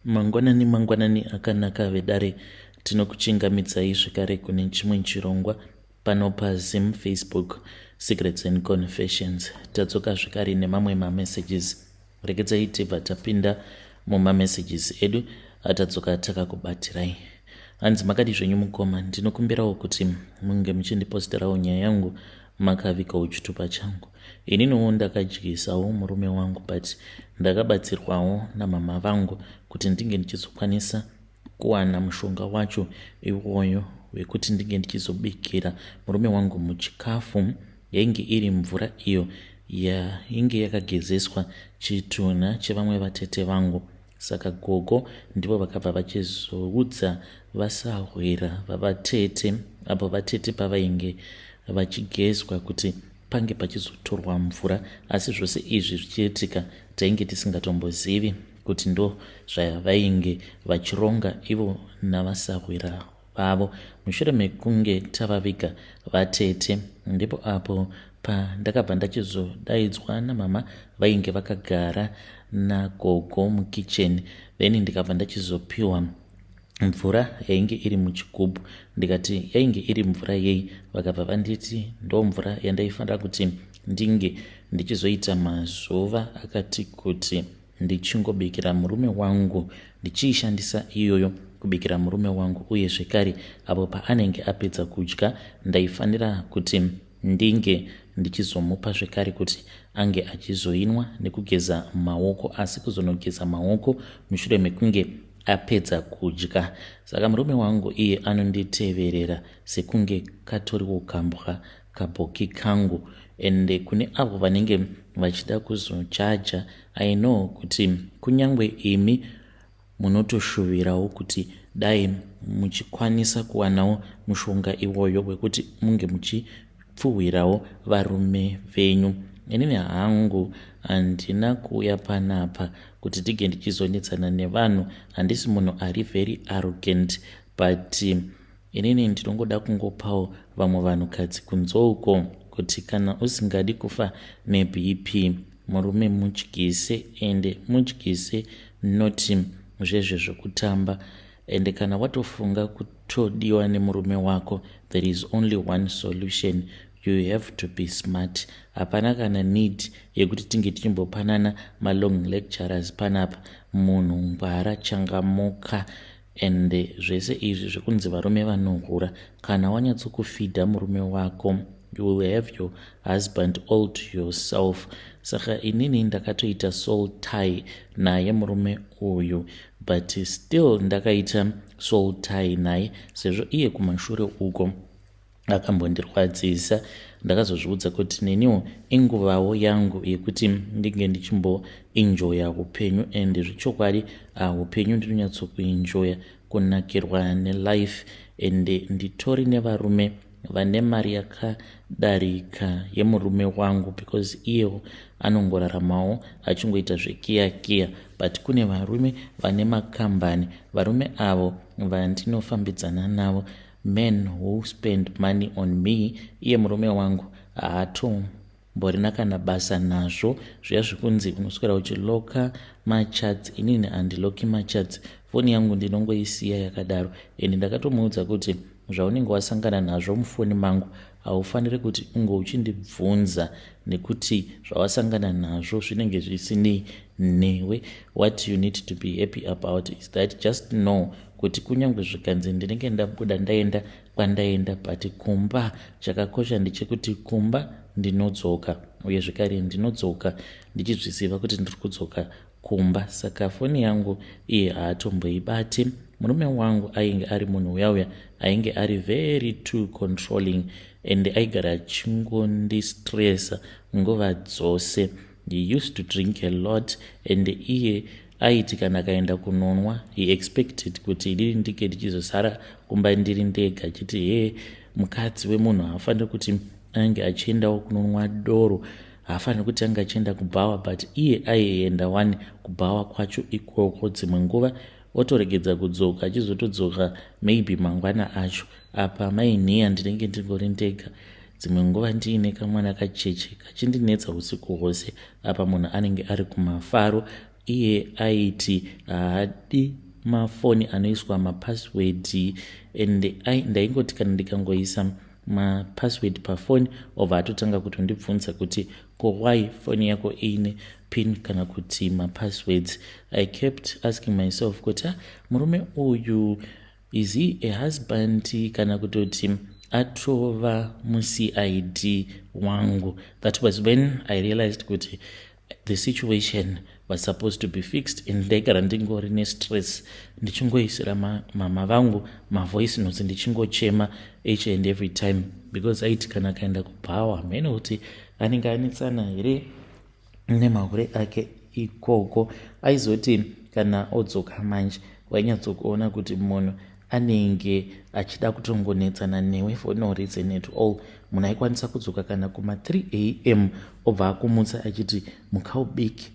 Mangwanani akanaka vedare, tinokuchingamidzai zvekare kune chimwe chirongwa pano paZim Facebook Secrets and Confessions. Tadzoka zvekare nemamwe mamessages. Regedzai tibva tapinda mumamessages edu atadzoka takakubatirai. Hanzi makadi zvenyu mukoma, ndinokumbirawo kuti munge muchindiposterawo nyaya yangu makavikawo chitupa changu. Ininiwo ndakadyisawo murume wangu, but ndakabatsirwawo namama vangu kuti ndinge ndichizokwanisa kuwana mushonga wacho iwoyo wekuti ndinge ndichizobikira murume wangu muchikafu. Yainge iri mvura iyo yainge yakagezeswa chitunha chevamwe vatete vangu. Saka gogo ndivo vakabva vachizoudza vasahwera vavatete apo vatete pavainge vachigezwa kuti pange pachizotorwa mvura, asi zvose izvi zvichiitika tainge tisingatombozivi kuti ndo zvavainge vachironga ivo navasahwera vavo. Mushure mekunge tavaviga vatete, ndipo apo pandakabva ndachizodaidzwa namama vainge vakagara nagogo mukicheni, then ndikabva ndachizopiwa mvura yainge iri muchigubhu. Ndikati yainge iri mvura yei? Vakabva vanditi ndo mvura yandaifanira kuti ndinge ndichizoita mazuva akati kuti ndichingobikira murume wangu, ndichiishandisa iyoyo kubikira murume wangu, uye zvekare apo paanenge apedza kudya ndaifanira kuti ndinge ndichizomupa zvekare kuti ange achizoinwa nekugeza maoko, asi kuzonogeza maoko mushure mekunge apedza kudya. Saka murume wangu iye anonditeverera sekunge katoriwo kambwa kabhoki kangu. Ende kune avo vanenge vachida kuzochaja, I know kuti kunyangwe imi munotoshuvirawo kuti dai muchikwanisa kuwanawo mushonga iwoyo wekuti munge muchipfuhwirawo varume venyu. Inini hangu handina kuuya panapa kuti ndige ndichizonetsana nevanhu. Handisi munhu ari very arrogant, but inini ndinongoda kungopawo vamwe vanhukadzi kunzouko kuti kana usingadi kufa neBP, murume mudyise, ende mudyise noti zvezve zvokutamba. Ende kana watofunga kutodiwa nemurume wako, there is only one solution. You have to be smart. Hapana kana need yekuti tinge tichimbopanana malong lecturers panapa. Munhu ngwara changamuka. Ende zvese izvi zvekunzi varume vanohura, kana wanyatsokufidha murume wako, you will have your husband all to yourself. Saka inini ndakatoita soul tie naye murume uyu, but still ndakaita soul tie naye sezvo iye kumashure uko akambondirwadzisa. Ndakazozviudza kuti neniwo inguvawo yangu yekuti ndinge ndichimboenjoya upenyu, ende zvechokwadi upenyu ndinonyatsokuenjoya, kunakirwa nelife. Ende nditori nevarume vane mari yakadarika yemurume wangu, because iyewo anongoraramawo achingoita zvekiya, but kune varume vane makambani. Varume avo vandinofambidzana navo, men who spend money on me. Iye murume wangu haatomborina kana basa nazvo zviya zvekunzi unoswera uchiloka machats. Inini handiloki machats, foni yangu ndinongoisiya yakadaro. Ende ndakatomuudza kuti zvaunenge wasangana nazvo mufoni mangu haufaniri kuti unge uchindibvunza, nekuti zvawasangana nazvo zvinenge zvisinei newe. What you need to be happy about is that just know kuti kunyange zvikanzi ndinenge ndabuda ndaenda kwandaenda, but kumba chakakosha ndechekuti kumba ndinodzoka, uye zvekare ndinodzoka ndichizviziva kuti ndiri kudzoka kumba. Saka foni yangu iye haatomboibati. Murume wangu ainge ari munhu uyauya ainge ari very too controlling, and aigara achingondistressa nguva dzose. He used to drink a lot, and iye aiti kana akaenda kunonwa, he expected kuti ndiri ndike ndichizosara kumba ndiri ndega, achiti mukadzi wemunhu haafaniri kuti ange achiendawo kunonwa doro, haafaniri kuti ange achienda kubhawa, but iye aienda wani kubhawa kwacho ikoko. Dzimwe nguva otoregedza kudzoka, achizotodzoka maybe mangwana acho. Apa mainhiya ndinenge ndingori ndega. Dzimwe nguva ndiine kamwana kacheche kachindinetsa usiku hwose. Apa munhu anenge ari kumafaro iye aiti haadi mafoni anoiswa mapassword, and ndaingoti kana ndikangoisa mapassword pafoni obva atotanga kutondibvunza kuti why foni yako iine pin kana kuti mapasswords. I kept asking myself kuti murume uyu is he a husband kana kutoti atova muCID wangu. That was when I realized kuti the situation was supposed to be fixed, and ndaigara ndingori nestress ndichingoisira mama vangu mavoice notes ndichingochema each and every time, because aiti kana kaenda kubhawa mhene kuti anenge anetsana here nemahure ake ikoko. Aizoti kana odzoka manje wainyatsokuona kuti munhu anenge achida kutongonetsana newe for no reason at all. Munhu aikwanisa kudzoka kana kuma 3 am obva akumutsa achiti mukaubiki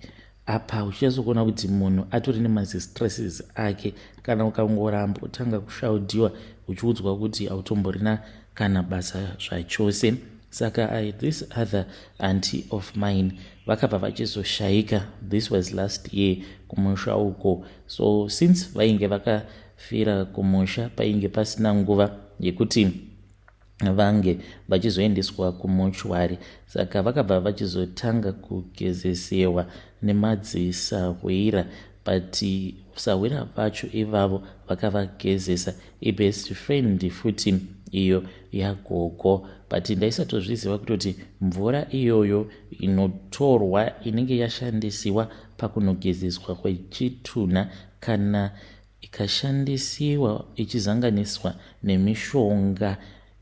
apa, uchizokuona kuti munhu atori nemazistresses ake. Kana ukangoramba utanga kushaudiwa uchiudzwa kuti automborina kana basa zvachose. Saka this other auntie of mine vakabva vachizoshaika. This was last year kumusha uko. So since vainge vakafira kumusha painge pasina nguva yekuti vange vachizoendeswa kumuchwari, saka vakabva vachizotanga kugezesewa nemadzisahwira, but sahwira vacho ivavo vakavagezesa ibest friend futi iyo yagogo. But ndaisatozviziva kutoti mvura iyoyo inotorwa inenge yashandisiwa pakunogezeswa kwechitunha kana ikashandisiwa ichizanganiswa nemishonga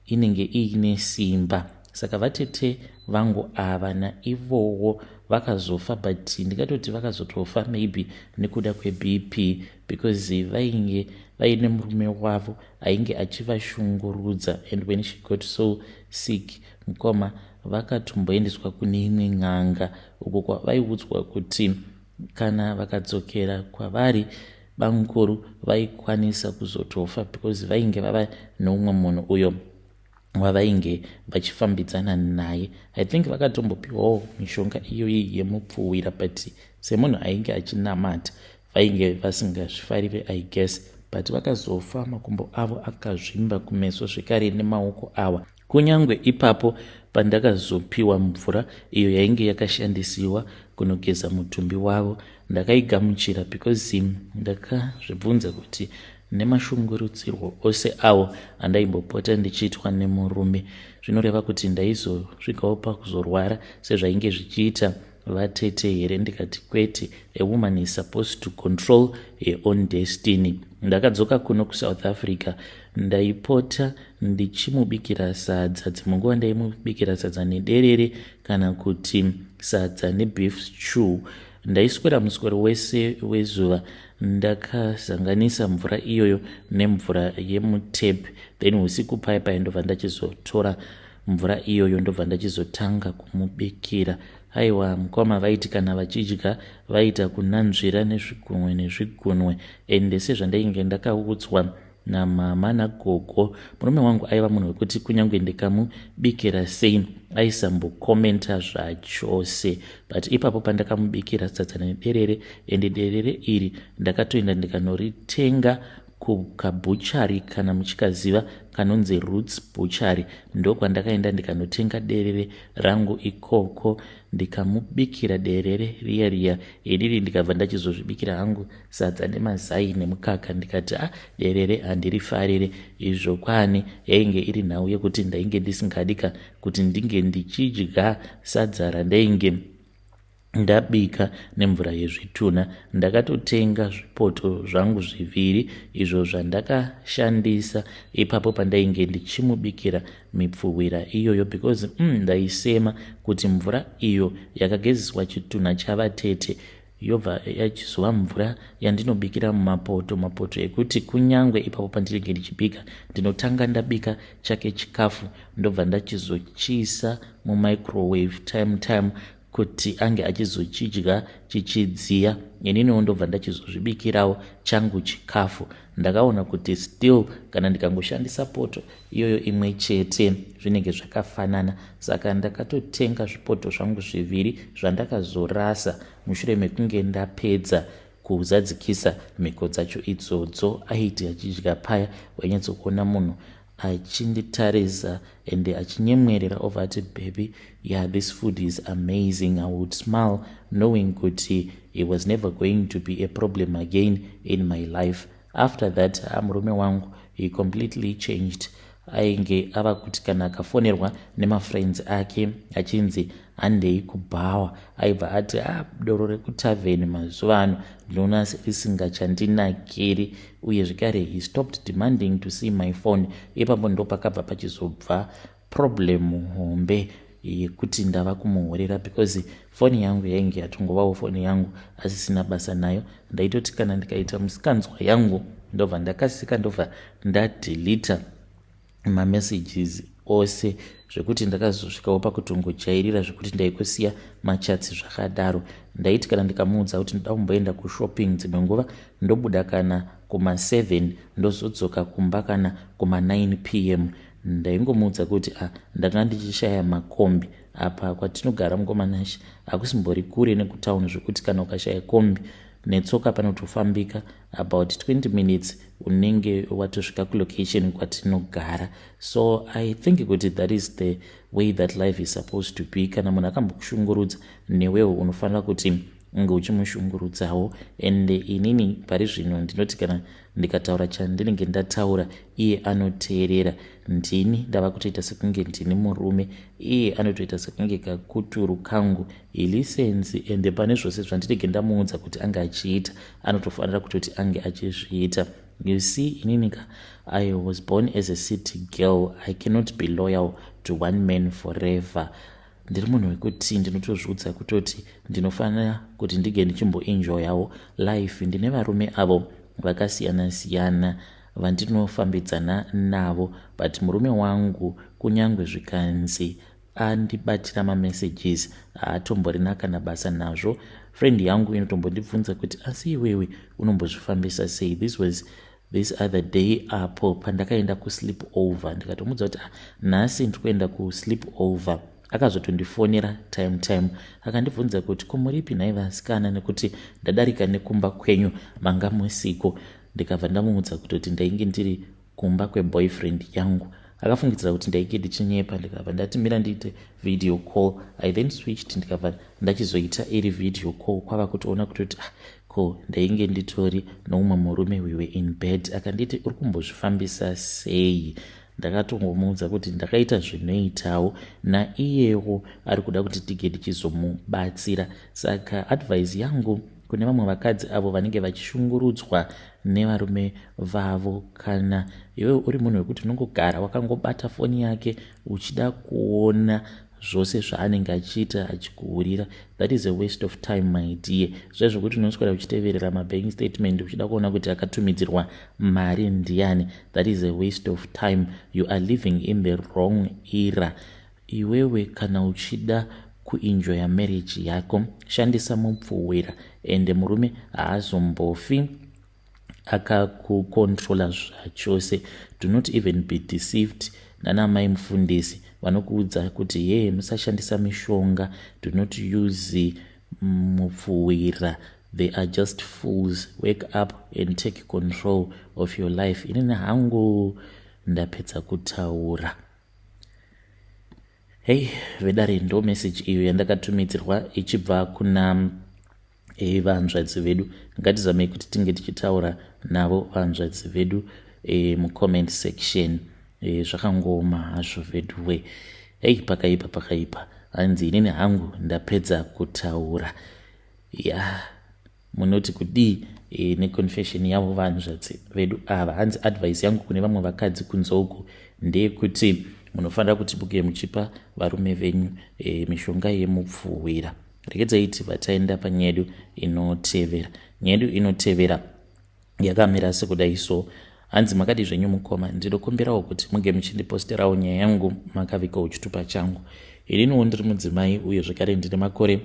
inenge iine simba. Saka vatete vangu ava naivowo vakazofa, but ndikatoti vakazotofa maybe nekuda kweBP, because vainge vaine murume wavo ainge achivashungurudza, and when she got so sick mukoma vakatomboendeswa kune imwe n'anga uko kwavaiudzwa kuti kana vakadzokera kwavari banguru vaikwanisa kuzotofa, because vainge vava noumwe munhu uyo wavainge vachifambidzana naye. I think vakatombopiwawo mishonga iyoyi yemupfuwira, but semunhu ainge achinamata vainge vasingazvifarire I guess, but vakazofa makumbo avo akazvimba kumeso zvekare nemaoko awa. Kunyange ipapo pandakazopiwa mvura iyo yainge yakashandisiwa kunogeza mutumbi wavo ndakaigamuchira, because ndakazvibvunza kuti nemashungurudzirwo ose awo andaimbopota ndichiitwa nemurume zvinoreva kuti ndaizosvikawo pakuzorwara sezvainge zvichiita vatete here. Ndikati kwete, a woman is supposed to control her own destiny. Ndakadzoka kuno kuSouth Africa ndaipota ndichimubikira sadza. Dzimwe nguva ndaimubikira sadza nederere kana kuti sadza nebeef stew. Ndaiswera muswero wese wezuva ndakazanganisa mvura iyoyo nemvura yemutepi, then usiku paya ndobva ndachizotora mvura iyoyo ndobva ndachizotanga kumubikira. Aiwa, mukoma vaiti kana vachidya vaita kunanzvira nezvigunwe, ende sezvandainge ndakaudzwa namama nagogo, murume wangu aiva munhu wekuti kunyange ndikamubikira sei aisambokomenta zvachose. But ipapo pandakamubikira sadza nederere, ende derere iri ndakatoenda ndikanoritenga kukabuchari kana muchikaziva kanonzi Roots Butchery. Ndokwandakaenda ndikanotenga derere rangu ikoko ndikamubikira derere riya iriri, ndikabva ndachizozvibikira hangu sadza nemazai nemukaka. Ndikati derere handirifarire izvo, kwani yainge iri nhau yekuti ndainge ndisingadika kuti ndinge ndichidya sadza randainge ndabika nemvura yezvitunha. Ndakatotenga zvipoto zvangu 2 izvo zvandakashandisa ipapo pandainge ndichimubikira mipfuwira iyoyo, because ndaisema kuti mvura iyo yakagezeswa chitunha chavatete yobva yachizova mvura yandinobikira mapoto ekuti kunyange ipapo pandinenge ndichibika ndinotanga ndabika chake chikafu ndobva ndachizochiisa mumicrowave time kuti ange achizochidya chichidziya, ininiwo ndobva ndachizozvibikirawo changu chikafu. Ndakaona kuti still kana ndikangoshandisa poto iyoyo imwe chete zvinenge zvakafanana, saka ndakatotenga zvipoto zvangu 2 zvandakazorasa mushure mekunge ndapedza kuzadzikisa mhiko dzacho idzodzo. Aiti achidya paya wainyatsokuona munhu achinditarisa ende achinyemwerera over ati, baby, yeah, this food is amazing. I would smile knowing kuti it was never going to be a problem again in my life. After that, murume wangu, he completely changed. Ainge ava kuti kana akafonerwa nemafriends ake achinzi handei kubhawa, aibva ati doro rekutavheni mazuva ano ndinoona risingachandinakiri, uye zvekare he stopped demanding to see my phone. Ipapo ndo pakabva pachizobva problem hombe yekuti ndava kumuhorera, because foni yangu yainge yatongovawo foni yangu asisina basa nayo. Ndaitoti kana ndikaita musikanzwa yangu ndobva ndakasika, ndobva ndadelita mamessages ose, zvekuti ndakazosvikawo pakutongojairira zvekuti ndaikusiya machatsi zvakadaro. Ndaiti kana ndikamuudza kuti ndoda kumboenda kushopping dzimwe nguva ndobuda kana kuma7 ndozodzoka kumba kana kuma9 p.m. Ndaingomuudza kuti ndanga ndichishaya makombi apa kwatinogara mukomanashi akusimbori kure nekutauni zvekuti kana ukashaya kombi netsoka panotofambika about 20 minutes unenge watosvika kulocation kwatinogara. So I think kuti that is the way that life is supposed to be. Kana munhu akambokushungurudza newewo unofanira kuti unge uchimushungurudzawo. And inini pari zvino ndinoti kana ndikataura chandinenge ndataura iye anoteerera. Ndini ndava kutoita sekunge ndini murume, iye anotoita sekunge kakuturu kangu. He listens, ende pane zvose zvandinenge ndamuudza kuti ange achiita anotofanira kutoti ange achizviita. You see, ininika, I was born as a city girl. I cannot be loyal to one man forever. Ndiri munhu wekuti ndinotozviudza kutoti ndinofanira kuti ndige ndichimboenjoyawo life. Ndine varume avo vakasiyana siyana vandinofambidzana navo, but murume wangu kunyange zvikanzi andibatira mamessages haatomborina kana basa nazvo. Friend yangu inotombondibvunza kuti asi iwewe unombozvifambisa sei? This other day apo pandakaenda kusleep over, ndikatomudza kuti nhasi ndikuenda kusleep over. Akazotondifonera time akandibvunza kuti komuripi nhai vasikana, nekuti ndadarika nekumba kwenyu manga musiko. Ndikabva ndamuudza kuti ndainge ndiri kumba kweboyfriend yangu. Akafungidzira kuti ndainge ndichinyepa. Ndikabva ndati mira ndiite video call. I then switched, ndikabva ndachizoita iri video call kwava kutoona kutoti ko ndainge nditori noumwe murume, we were in bed. Akanditi uri kumbozvifambisa sei? Ndakatongomuudza kuti ndakaita zvinoitawo naiyewo ari kuda kuti tige tichizomubatsira. Saka advice yangu kune vamwe vakadzi avo vanenge vachishungurudzwa nevarume vavo, kana iwe uri munhu wekuti unongogara wakangobata foni yake uchida kuona zvose zvaanenge achiita achikuurira, that is a waste of time, my dear. Zvezvo kuti unoswera uchiteverera mabank statement uchida kuona kuti akatumidzirwa mari ndiani, that is a waste of time. You are living in the wrong era. Iwewe kana uchida kuenjoya marriage yako shandisa mupfuwira, ende murume haazombofi akakukontrola zvachose. Do not even be deceived nana mai mufundisi vanokuudza kuti musashandisa mishonga, do not use mupfuwira. They are just fools. Wake up and take control of your life. Inini hangu ndapedza kutaura. Hey, vedare ndo message iyo yandakatumidzirwa ichibva kuna vanzvadzi vedu. Ngatizamei kuti tinge tichitaura navo vanzvadzi vedu mucomment section. Zvakangoma hazvo vedu we. Hey, pakaipa hanzi inini hangu ndapedza kutaura. Munoti kudii neconfession yavo vanzvadzi vedu ava. Hanzi advice yangu kune vamwe vakadzi kunze uku ndeyekuti munofanira kuti muge muchipa varume venyu mishonga yemupfuwira. Rekedzai tibva taenda panyedu inotevera. Nyedu inotevera yakamira sekudai so. hanzi makadi zvenyu mukoma, ndinokumbirawo kuti munge muchindiposterawo nyaya yangu makavikawo chitupa changu. Ininiwo ndiri mudzimai uye zvekare ndine makore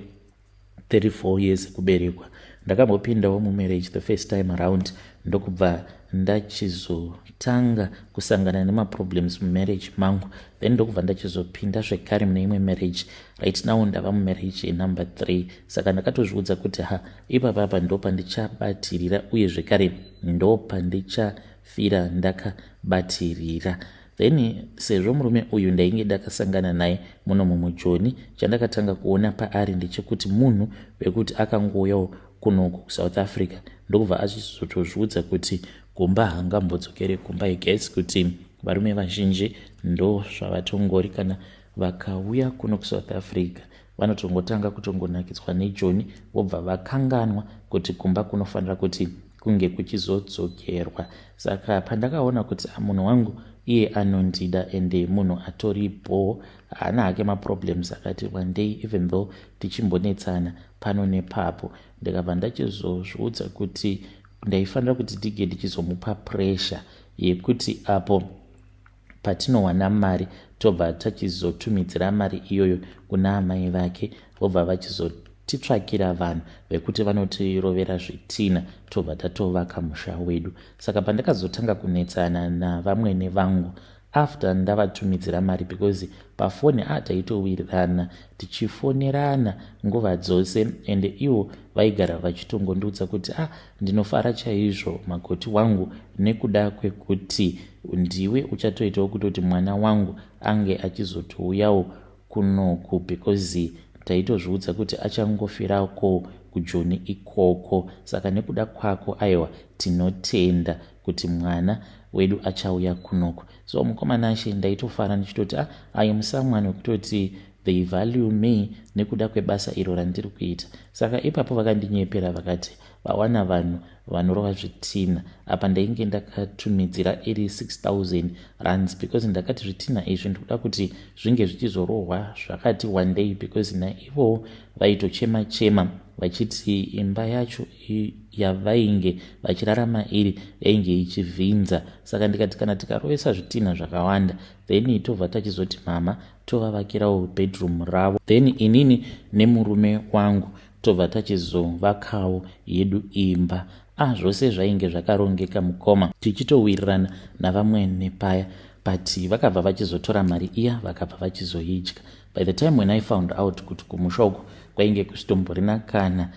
34 years ekuberekwa. Ndakambopindawo mumarriage the first time around ndokubva ndachizotanga kusangana nemaproblems mumarriage mangu, then ndokubva ndachizopinda zvekare mune imwe marriage. Right now ndava mumarriage yenumber 3. Saka ndakatozviudza kuti ipapapa ndopandichabatirira uye zvekare ndopandichafira ndakabatirira. Then sezvo murume uyu ndainge ndakasangana naye muno mumujoni, chandakatanga kuona paari ndechekuti munhu wekuti akangouyawo kuno kuSouth Africa ndokubva achizotozviudza kuti gumba hangambodzokere kumba. I guess kuti varume vazhinji ndo zvavatongori kana vakauya kuno kuSouth Africa vanotongotanga kutongonakidzwa neJoni vobva vakanganwa kuti kumba kunofanira kuti kunge kuchizodzokerwa. Saka pandakaona kuti munhu wangu iye anondida ende munhu atoripo, haana hake maproblems akati one day even though tichimbonetsana pano nepapo, ndikabva ndachizozviudza kuti ndaifanira kuti ndige ndichizomupa pressure yekuti apo patinowana mari tobva tachizotumidzira mari iyoyo kuna amai vake, vobva vachizotitsvakira vanhu vekuti vanotirovera zvitina tobva tatovaka musha wedu. Saka pandakazotanga kunetsana navamwene vangu after ndavatumidzira mari, because pafoni taitowirirana tichifonerana nguva dzose, ende ivo vaigara vachitongondiudza kuti ndinofara chaizvo makoti wangu nekuda kwekuti ndiwe uchatoitawo kutoti mwana wangu ange achizotouyawo kunoku, because taitozviudza kuti achangofirako kuJoni ikoko. Saka nekuda kwako aiwa tinotenda kuti mwana wedu achauya kunoko. So mukomana ashe ndaitofara ndichitoti I am someone wekutoti they value me nekuda kwebasa iro randiri kuita. Saka ipapo vakandinyepera vakati vawana vanhu vanorova zvitina. Apa ndainge ndakatumidzira iri 6,000 rands, because ndakati zvitina izvi ndikuda kuti zvinge zvichizorohwa zvakati one day, because naivo vaitochema chema vachiti imba yacho yavainge vachirarama iri yainge ichivhinza. Saka ndikati kana tikarovesa zvitina zvakawanda then tobva tachizoti mama tovavakirawo bedroom ravo, then inini nemurume wangu tobva tachizovakawo yedu imba. Zvose zvainge zvakarongeka mukoma, tichitowirirana navamwe nepaya, but vakabva vachizotora mari iya vakabva vachizoidya. By the time when I found out kuti kumusha uku kwainge kusitomborina kana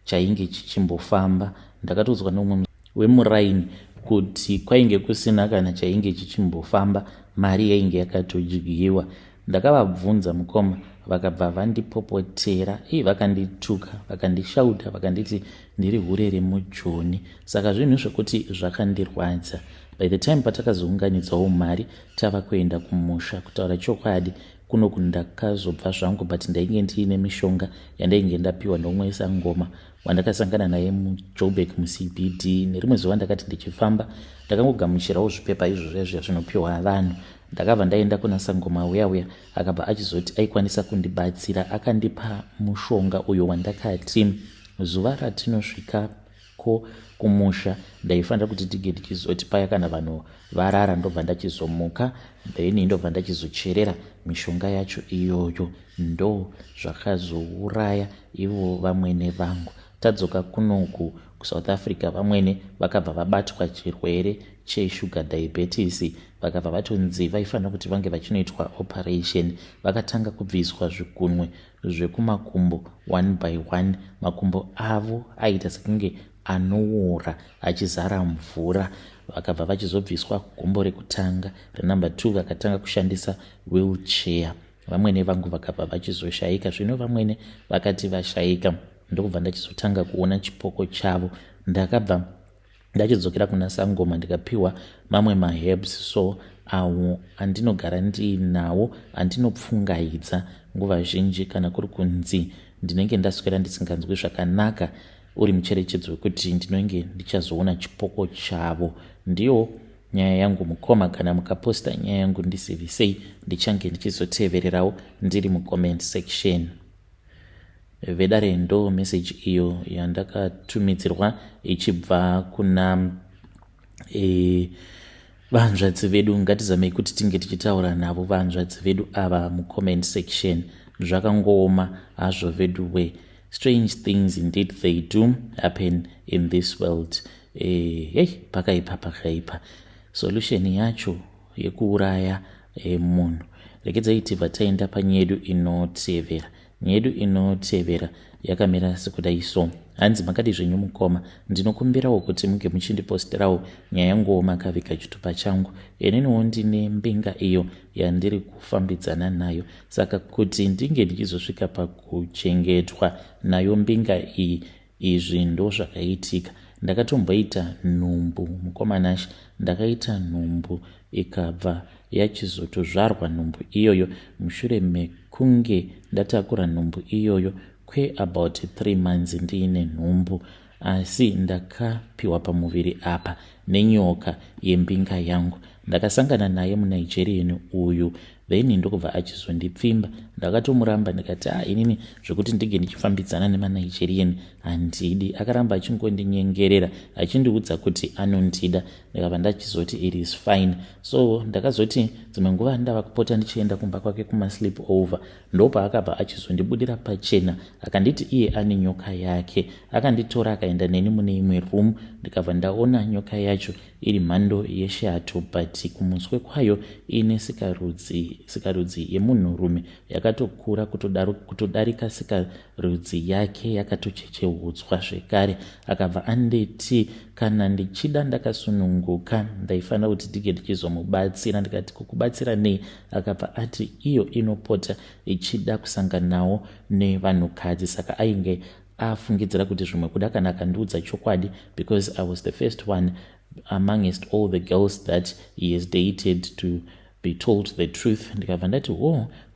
chainge chichimbofamba, ndakatodzwa nomwe wemuraini kuti kwainge kusina kana chainge chichimbofamba, mari yainge yakatodyiwa. Ndakavabvunza mukoma, vakabva vandipopotera, vakandituka, vakandishauta, vakanditi ndiri hurere muJoni. Saka zvinhu zvekuti zvakandirwadza. By the time patakazounganidzawo mari tava kuenda kumusha, kutaura chokwadi kunoku ndakazobva zvangu, but ndainge ndiine mishonga yandainge ndapiwa nomwesa ngoma wandakasangana naye muJoburg muCBD. Nerimwe zuva ndakati ndichifamba ndakangogamuchirawo zvipepa izvozvo zvinopiwa vanhu. Ndakabva ndaenda kuna Sangoma uya akabva achizoti aikwanisa kundibatsira, akandipa mushonga uyo wandakati zuva ratinosvikako kumusha ndaifanira kuti ndige ndichizoti paya kana vanhu varara ndobva ndachizomuka, then ndobva ndachizocherera mishonga yacho iyoyo. Ndo zvakazouraya ivo vamwene vangu. Tadzoka kunoku kuSouth Africa vamwene vakabva vabatwa chirwere chesugar diabetes, vakabva vatonzi vaifanira kuti vange vachinoitwa operation. Vakatanga kubviswa zvigunwe zvekumakumbo one by one. Makumbo avo aita sekunge anoora achizara mvura. Vakabva vachizobviswa gumbo rekutanga. Renumber 2 vakatanga kushandisa wheelchair. Vamwene vangu vakabva vachizoshaika. Zvino vamwene vakati vashaika ndokubva ndachizotanga kuona chipoko chavo. Ndakabva ndachidzokera kuna Sangoma ndikapiwa mamwe maherbs, so awo andinogara ndinawo andinopfungaidza nguva zhinji kana kuri kunzi ndinenge ndaswera ndisinganzwi zvakanaka uri mucherechedzo wekuti ndinenge ndichazoona chipoko chavo. Ndiyo nyaya yangu mukoma. Kana mukaposta nyaya yangu ndisivisei ndichange ndichizotevererawo ndiri mucomment section. Vedare ndo message iyo yandakatumidzirwa ichibva kuna vanzvadzi vedu ngatizamei kuti tinge tichitaura navo vanzvadzi vedu ava mucomment section. Zvakangooma hazvo vedu we. Strange things indeed they do happen in this world. Pakaipa. Solution yacho yekuuraya munhu. Regedzai tibva taenda panyedu inotevera. Nyedu inotevera yakamira sekudai so. Hanzi makadi zvenyu mukoma, ndinokumbirawo kuti munge muchindiposterawo nyaya ngoma kaviga chitupa changu. Ininiwo ndine mbinga iyo yandiri kufambidzana nayo. Saka kuti ndinge ndichizosvika pakuchengetwa nayo mbinga iyi, izvi ndo zvakaitika. Ndakatomboita nhumbu mukomanashi, ndakaita nhumbu ikabva yachizotozvarwa nhumbu iyoyo mushure mekunge ndatakura nhumbu iyoyo about 3 months ndiine nhumbu, asi ndakapiwa pamuviri apa nenyoka yembinga yangu. Ndakasangana naye muNigerian uyu, then ndokubva achizondipfimba. Ndakatomuramba ndikati inini zvokuti ndige ndichifambidzana nemaNigerian handidi. Akaramba achingondinyengerera achindiudza kuti anondida. Ndikabva ndachizoti it is fine. So ndakazoti dzimwe nguva ndava kupota ndichienda kumba kwake kumasleep over, ndopaakabva achizondibudira pachena akanditi iye ane nyoka yake. Akanditora akaenda neni mune imwe room, ndikabva ndaona nyoka yacho iri mhando yeshato, but kumuswe kwayo ine sikarudzi yemunhurume yakatokura kutodarika sikarudzi yake, yakatochechehutswa zvekare. Akabva andeti kana ndichida ndakasununguka ndaifanira kuti ndige ndichizomubatsira. Ndikati kukubatsira nei? Akabva ati iyo inopota ichida kusanganawo nevanhukadzi, saka ainge afungidzira kuti zvimwe kuda kana akandiudza chokwadi, because I was the first one amongst all the girls that he has dated to be told the truth. Ndikabva ndati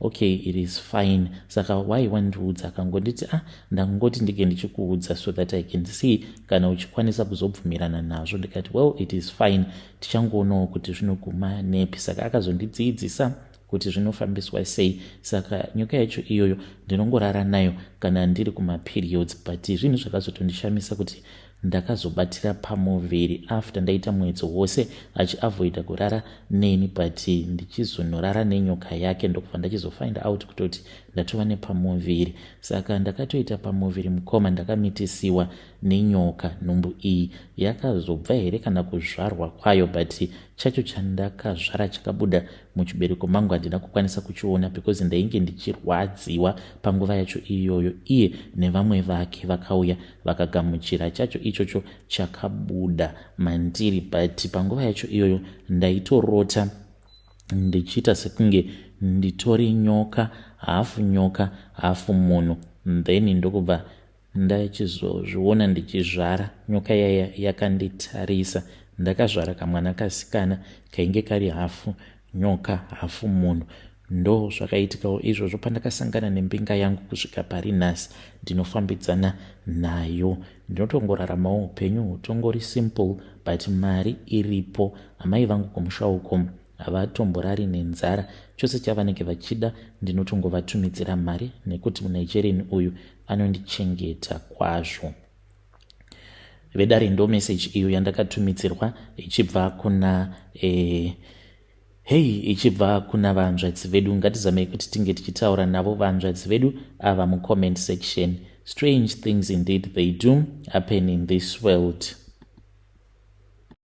okay, it is fine. Saka why wandiudza? Akangonditi ndangoti ndige ndichikuudza so that I can see kana uchikwanisa kuzobvumirana nazvo. Ndikati it is fine, tichangoonawo kuti zvinoguma nepi. Saka akazondidzidzisa kuti zvinofambiswa sei. Saka nyoka yacho iyoyo ndinongorara nayo kana ndiri kumaperiods, but zvinhu zvakazotondishamisa kuti ndakazobatira pamuviri after ndaita mwedzi wose achiavoida kurara neni, but ndichizonorara nenyoka yake. Ndokubva ndachizofind out kutoti ndatova nepamuviri. Saka ndakatoita pamuviri mukoma, ndakamitisiwa nenyoka. Nhumbu iyi yakazobva here kana kuzvarwa kwayo, but chacho chandakazvara chakabuda muchibereko mangu handina kukwanisa kuchiona, because ndainge ndichirwadziwa panguva yacho iyoyo. Iye nevamwe vake vakauya vakagamuchira chacho ichocho chakabuda mandiri, but panguva yacho iyoyo ndaitorota ndichiita sekunge nditori nyoka, hafu munhu. Then ndokubva ndachizozviona ndichizvara. Nyoka yaya yakanditarisa. Ndakazvara kamwana kasikana kainge kari hafu nyoka hafu munhu. Ndo zvakaitika izvozvo pandakasangana nembinga yangu kusvika pari nhasi ndinofambidzana nayo. Ndinotongoraramawo upenyu hutongori simple, but mari iripo. Amai vangu kumusha uko havatomborari nenzara. Chose chavanenge vachida ndinotongovatumidzira mari, nekuti muNigerian uyu anondichengeta kwazvo. Vedare ndo message iyo yandakatumidzirwa ichibva kuna ichibva kuna vanzvadzi vedu. Ngatizamei kuti tinge tichitaura navo vanzvadzi vedu ava mucomment section. Strange things indeed they do happen in this world.